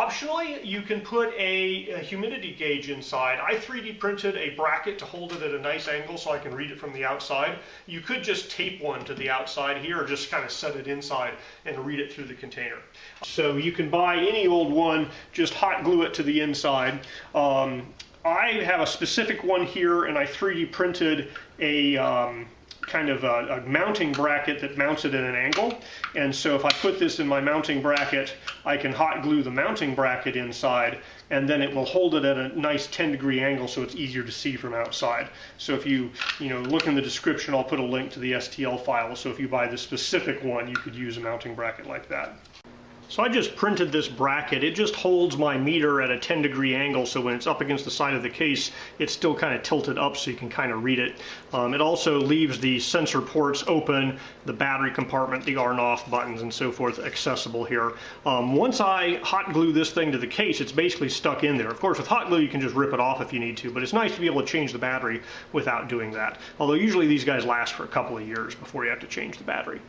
Optionally, you can put a humidity gauge inside. I 3D printed a bracket to hold it at a nice angle so I can read it from the outside. You could just tape one to the outside here, or just kind of set it inside and read it through the container. So you can buy any old one, just hot glue it to the inside. I have a specific one here, and I 3D printed a kind of a mounting bracket that mounts it at an angle. And so if I put this in my mounting bracket, I can hot glue the mounting bracket inside, and then it will hold it at a nice 10-degree angle so it's easier to see from outside. So if you look in the description, I'll put a link to the STL file. So if you buy the specific one, you could use a mounting bracket like that. So I just printed this bracket. It just holds my meter at a 10-degree angle, so when it's up against the side of the case, it's still kind of tilted up so you can kind of read it. It also leaves the sensor ports open, the battery compartment, the on off buttons and so forth accessible here. Once I hot glue this thing to the case, it's basically stuck in there. Of course, with hot glue you can just rip it off if you need to, but it's nice to be able to change the battery without doing that. Although usually these guys last for a couple of years before you have to change the battery.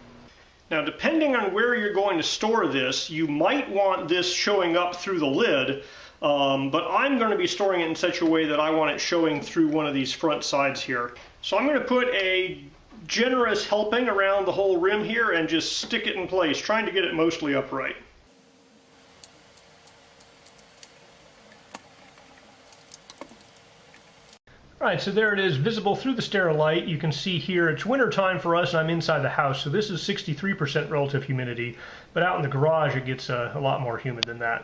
Now, depending on where you're going to store this, you might want this showing up through the lid, but I'm going to be storing it in such a way that I want it showing through one of these front sides here. So I'm going to put a generous helping around the whole rim here and just stick it in place, trying to get it mostly upright. Alright, so there it is, visible through the Sterilite. You can see here it's winter time for us and I'm inside the house, so this is 63% relative humidity, but out in the garage it gets a lot more humid than that.